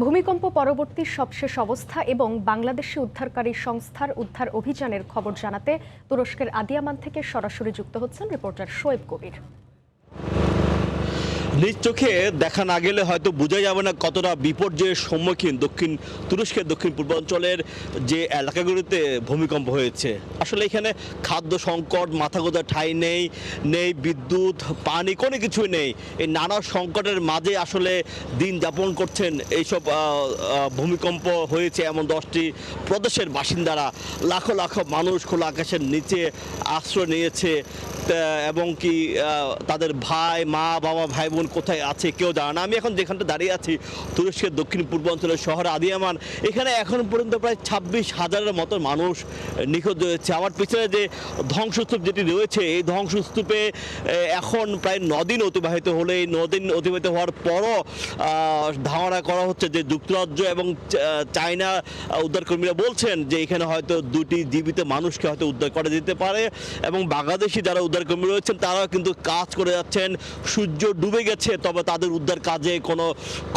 ভূমিকম্প পরবর্তী সবশেষ অবস্থা এবং বাংলাদেশি উদ্ধারকারী সংস্থার উদ্ধার অভিযানের খবর জানাতে তুরস্কের আদিয়ামান থেকে সরাসরি যুক্ত হচ্ছেন রিপোর্টার শোয়েব কবির। নিজ চোখে দেখা না গেলে হয়তো বোঝা যাবে না কতটা বিপর্যয়ের সম্মুখীন তুরস্কের দক্ষিণ পূর্বাঞ্চলের যে এলাকাগুলিতে ভূমিকম্প হয়েছে। আসলে এখানে খাদ্য সংকট, মাথা গোঁজার ঠাঁই নেই বিদ্যুৎ, পানি, কোনো কিছুই নেই। এই নানা সংকটের মাঝে আসলে দিন যাপন করছেন এইসব ভূমিকম্প হয়েছে এমন 10টি প্রদেশের বাসিন্দারা। লাখো লাখো মানুষ খোলা আকাশের নিচে আশ্রয় নিয়েছে এবং কি তাদের ভাই, মা, বাবা, ভাই বোন কোথায় আছে কেউ জানে না। আমি এখন যেখানটা দাঁড়িয়ে আছি তুরস্কের দক্ষিণ পূর্বাঞ্চলের শহর আদিয়ামান, এখানে এখন পর্যন্ত প্রায় 26,000-এর মতো মানুষ নিখোঁজ রয়েছে। আমার পিছনে যে ধ্বংসস্তূপ যেটি রয়েছে, এই ধ্বংসস্তূপে এখন প্রায় 9 দিন অতিবাহিত হলে এই 9 দিন অতিবাহিত হওয়ার পরও ধারণা করা হচ্ছে যে যুক্তরাজ্য এবং চায়না উদ্ধারকর্মীরা বলছেন যে এখানে হয়তো 2টি জীবিত মানুষকে হয়তো উদ্ধার করা যেতে পারে এবং বাংলাদেশি যারা উদ্ধারকর্মী রয়েছেন তারাও কিন্তু কাজ করে যাচ্ছেন। সূর্য ডুবে গেছে, তবে তাদের উদ্ধার কাজে কোনো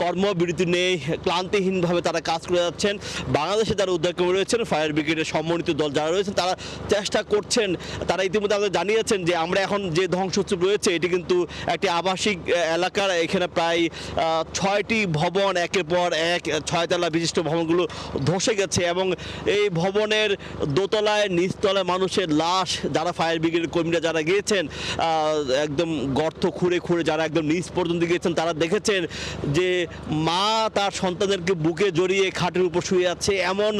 কর্মবিরতি নেই, ক্লান্তিহীনভাবে তারা কাজ করে যাচ্ছেন। বাংলাদেশে যারা উদ্ধারকর্মী রয়েছেন, ফায়ার ব্রিগেডের সম্মানিত দল যারা রয়েছেন, তারা চেষ্টা করছেন। তারা ইতিমধ্যে আমাদের জানিয়েছেন যে আমরা এখন যে ধ্বংসস্তূপ রয়েছে এটি কিন্তু একটি আবাসিক এলাকার। এখানে প্রায় 6টি ভবন একের পর এক 6 তলা বিশিষ্ট ভবনগুলো ধসে গেছে এবং এই ভবনের দোতলায় নিচতলায় মানুষের লাশ, যারা ফায়ার ব্রিগেডের কর্মীরা যারা গিয়েছেন একদম গর্ত খুঁড়ে যারা একদম নিচ পর্যন্ত গিয়েছেন, তারা দেখেছেন যে মা তার সন্তানদেরকে বুকে জড়িয়ে খাটের উপর শুয়ে আছে, এমন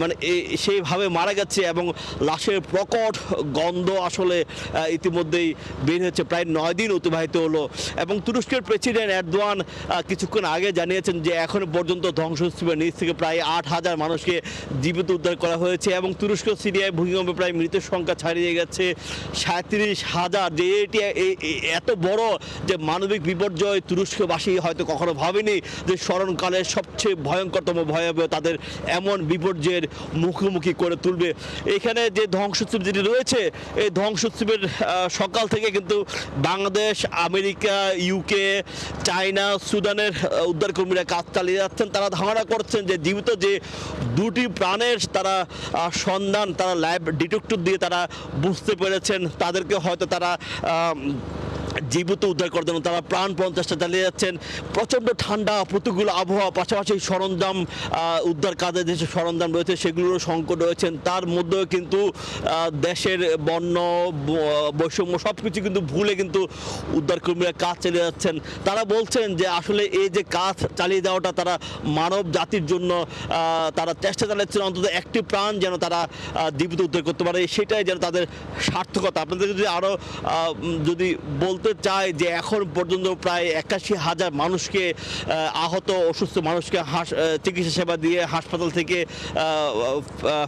মানে সেইভাবে মারা গেছে এবং লাশের প্রকট গন্ধ আসলে ইতিমধ্যেই বের হয়েছে। প্রায় 9 দিন অতিবাহিত হলো এবং তুরস্কের প্রেসিডেন্ট এরদোয়ান কিছুক্ষণ আগে জানিয়েছেন যে এখন পর্যন্ত ধ্বংসস্তূপের নিচ থেকে প্রায় 8,000 মানুষকে জীবিত উদ্ধার করা হয়েছে এবং তুরস্ক সিরিয়ায় ভূমিকম্পে প্রায় মৃতের সংখ্যা ছাড়িয়ে গেছে 37,000। যে এটি এত বড় যে মানবিক বিপর্যয় তুরস্কবাসী হয়তো কখনো ভাবেনি যে স্মরণকালের সবচেয়ে ভয়ঙ্করতম ভয়াবহ তাদের এমন বিপর্যয়ের মুখোমুখি করে তুলবে। এখানে যে ধ্বংসস্তূপ যেটি রয়েছে, এই ধ্বংসস্তূপের সকাল থেকে কিন্তু বাংলাদেশ, আমেরিকা, ইউকে, চায়না, সুদানের উদ্ধারকর্মীরা কাজ চালিয়ে যাচ্ছেন। তারা ধারণা করছেন যে জীবিত যে 2টি প্রাণের তারা সন্ধান তারা ল্যাব ডিটেক্টর দিয়ে তারা বুঝতে পেরেছেন, তাদেরকে হয়তো তারা জীবিত উদ্ধার করার জন্য তারা প্রাণপণ চেষ্টা চালিয়ে যাচ্ছেন। প্রচণ্ড ঠান্ডা, প্রতিকূল আবহাওয়া, পাশাপাশি সরঞ্জাম, উদ্ধার কাজে যে সরঞ্জাম রয়েছে সেগুলোরও সংকট রয়েছেন। তার মধ্যেও কিন্তু দেশের বর্ণ বৈষম্য সব কিছু কিন্তু ভুলে কিন্তু উদ্ধারকর্মীরা কাজ চালিয়ে যাচ্ছেন। তারা বলছেন যে আসলে এই যে কাজ চালিয়ে যাওয়াটা তারা মানব জাতির জন্য তারা চেষ্টা চালাচ্ছেন অন্তত একটি প্রাণ যেন তারা জীবিত উদ্ধার করতে পারে, সেটাই যেন তাদের সার্থকতা। আপনাদের যদি আরও যদি বলতে চাই যে এখন পর্যন্ত প্রায় 81,000 মানুষকে আহত অসুস্থ মানুষকে চিকিৎসা সেবা দিয়ে হাসপাতাল থেকে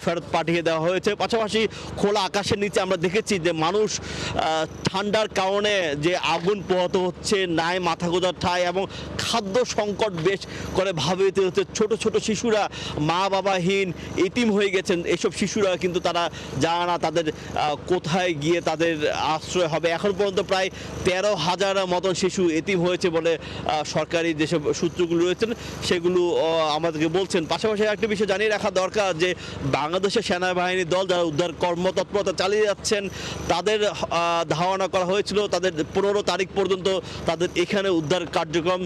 ফেরত পাঠিয়ে দেওয়া হয়েছে। পাশাপাশি খোলা আকাশের নিচে আমরা দেখেছি যে মানুষ ঠান্ডার কারণে যে আগুন পোহাতে হচ্ছে, নাই মাথা গোঁজার ঠাঁই এবং খাদ্য সংকট বেশ করে ভাবিত হচ্ছে। ছোট ছোট শিশুরা মা বাবাহীন এতিম হয়ে গেছেন। এসব শিশুরা কিন্তু তারা জানে না তাদের কোথায় গিয়ে তাদের আশ্রয় হবে। এখন পর্যন্ত প্রায় 13,000 মতন শিশু এতিম হয়েছে বলে সরকারি যেসব সূত্রগুলো রয়েছেন সেগুলো আমাদেরকে বলছেন। পাশাপাশি একটা বিষয় জানিয়ে রাখা দরকার যে বাংলাদেশের সেনাবাহিনীর দল যারা উদ্ধার কর্মতৎপরতা চালিয়ে যাচ্ছেন, তাদের ধারণা করা হয়েছিল তাদের 15 তারিখ পর্যন্ত তাদের এখানে উদ্ধার কার্যক্রম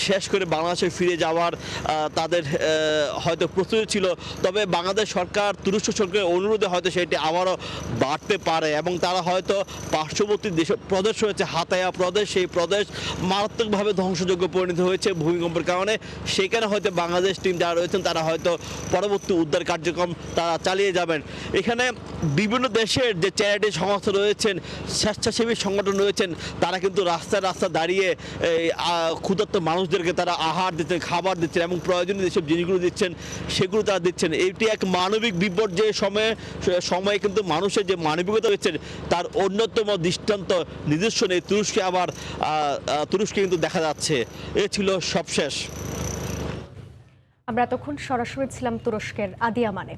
শেষ করে বাংলাদেশে ফিরে যাওয়ার তাদের হয়তো প্রস্তুতি ছিল। তবে বাংলাদেশ সরকার তুরস্ক সরকারের অনুরোধে হয়তো সেটি আবারও বাড়তে পারে এবং তারা হয়তো পার্শ্ববর্তী যেসব প্রদেশ রয়েছে, হাতায়া প্রদেশ, সেই প্রদেশ মারাত্মকভাবে ধ্বংসযোগ্য পরিণত হয়েছে ভূমিকম্পের কারণে। সেখানে হয়তো বাংলাদেশ টিম যারা রয়েছেন তারা হয়তো পরবর্তী উদ্ধার কার্যক্রম তারা চালিয়ে যাবেন। এখানে বিভিন্ন দেশের যে চ্যারিটি সংস্থা রয়েছেন, স্বেচ্ছাসেবী সংগঠন রয়েছেন, তারা কিন্তু রাস্তায় দাঁড়িয়ে ক্ষুধার্ত মানুষদেরকে তারা আহার দিচ্ছেন, খাবার দিচ্ছেন এবং প্রয়োজনীয় যেসব জিনিসগুলো দিচ্ছেন সেগুলো তারা দিচ্ছেন। এটি এক মানবিক বিপর্যয়ের সময়ে কিন্তু মানুষের যে মানবিকতা রয়েছে তার অন্যতম দৃষ্টান্ত নিজস্ব নেই তুরস্কে কিন্তু দেখা যাচ্ছে। এ ছিল সবশেষ। আমরা এতক্ষণ সরাসরি ছিলাম তুরস্কের আদিয়ামানে।